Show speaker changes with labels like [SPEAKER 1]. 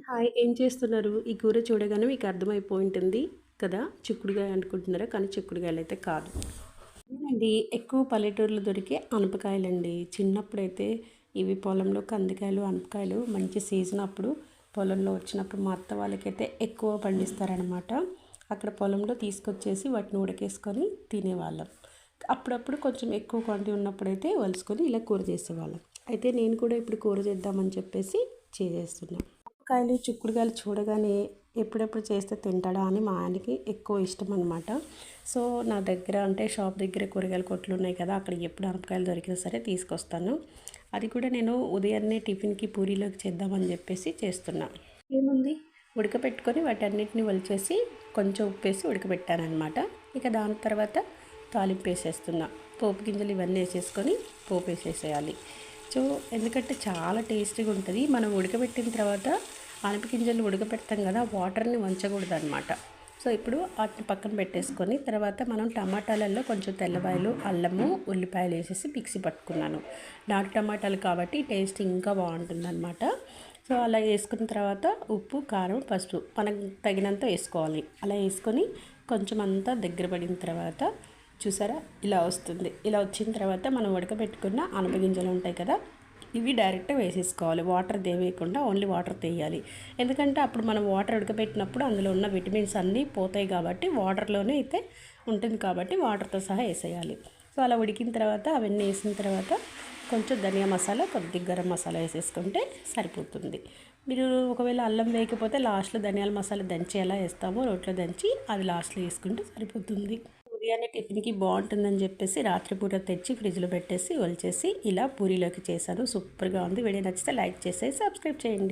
[SPEAKER 1] Hi, ఏం చేస్తున్నారు? ఈ కూర చూడగానే మీకు అర్థమైపోయి ఉంటుంది కదా! చిక్కుడుగాయ అనుకుంటున్నారా? కానీ చిక్కుడుగాయలైతే కాదు. ఇవేనండి ఎక్కువ పల్లెటూరులో దొరికే అనపకాయలండి. చిన్నప్పుడైతే ఇవి పొలంలో కందికాయలు, అనపకాయలు మంచి సీజన్ అప్పుడు పొలంలో వచ్చినప్పుడు మా అత్త వాళ్ళకైతే ఎక్కువ పండిస్తారనమాట. అక్కడ పొలంలో తీసుకొచ్చేసి వాటిని ఉడకేసుకొని తినేవాళ్ళం. అప్పుడప్పుడు కొంచెం ఎక్కువ క్వాంటిటీ ఉన్నప్పుడైతే వలుసుకొని ఇలా కూర చేసేవాళ్ళం. అయితే నేను కూడా ఇప్పుడు కూర చేద్దామని చెప్పేసి చేసేస్తున్నా. కాయలు చిక్కుడుకాయలు చూడగానే ఎప్పుడెప్పుడు చేస్తే తింటాడా అని మా ఆయనకి ఎక్కువ ఇష్టం అనమాట. సో నా దగ్గర అంటే షాప్ దగ్గర కూరగాయల కొట్లు ఉన్నాయి కదా, అక్కడ ఎప్పుడు అనపకాయలు దొరికినా సరే తీసుకొస్తాను. అది కూడా నేను ఉదయాన్నే టిఫిన్కి పూరీలోకి చేద్దామని చెప్పేసి చేస్తున్నా. ఏముంది, ఉడకపెట్టుకొని వాటన్నిటిని వలిచేసి కొంచెం ఉప్పేసి ఉడకబెట్టానమాట. ఇక దాని తర్వాత తాలింపు వేసేస్తున్నా. పోపు గింజలు ఇవన్నీ వేసేసుకొని పోపు వేసేసేయాలి. సో ఎందుకంటే చాలా టేస్టీగా ఉంటుంది. మనం ఉడకబెట్టిన తర్వాత ఆనప గింజలు ఉడకబెడతాం కదా, వాటర్ని వంచకూడదు అనమాట. సో ఇప్పుడు వాటిని పక్కన పెట్టేసుకొని తర్వాత మనం టమాటాలలో కొంచెం తెల్లబాయలు, అల్లము, ఉల్లిపాయలు వేసేసి మిక్సీ పట్టుకున్నాను. నాటు టమాటాలు కాబట్టి టేస్ట్ ఇంకా బాగుంటుందన్నమాట. సో అలా వేసుకున్న తర్వాత ఉప్పు, కారం, పసుపు మనకు తగినంత వేసుకోవాలి. అలా వేసుకొని కొంచెం అంతా దగ్గర పడిన తర్వాత చూసారా ఇలా వస్తుంది. ఇలా వచ్చిన తర్వాత మనం ఉడకబెట్టుకున్న అనపగింజలు ఉంటాయి కదా, ఇవి డైరెక్ట్ వేసేసుకోవాలి. వాటర్ దేవేయకుండా ఓన్లీ వాటర్ తీయాలి. ఎందుకంటే అప్పుడు మనం వాటర్ ఉడకబెట్టినప్పుడు అందులో ఉన్న విటమిన్స్ అన్నీ పోతాయి కాబట్టి వాటర్లోనే అయితే ఉంటుంది కాబట్టి వాటర్తో సహా వేసేయాలి. సో అలా ఉడికిన తర్వాత అవన్నీ వేసిన తర్వాత కొంచెం ధనియా మసాలా, కొద్దిగా గరం మసాలా వేసేసుకుంటే సరిపోతుంది. మీరు ఒకవేళ అల్లం వేయకపోతే లాస్ట్లో ధనియాల మసాలా దంచి ఎలా వేస్తామో రోట్లో దంచి అది లాస్ట్లో వేసుకుంటే సరిపోతుంది. బిర్యానీ టిఫిన్కి బాగుంటుందని చెప్పేసి రాత్రిపూట తెచ్చి ఫ్రిడ్జ్లో పెట్టేసి వలిచేసి ఇలా పూరీలోకి చేశాను. సూపర్గా ఉంది. వీడియో నచ్చితే లైక్ చేసి సబ్స్క్రైబ్ చేయండి.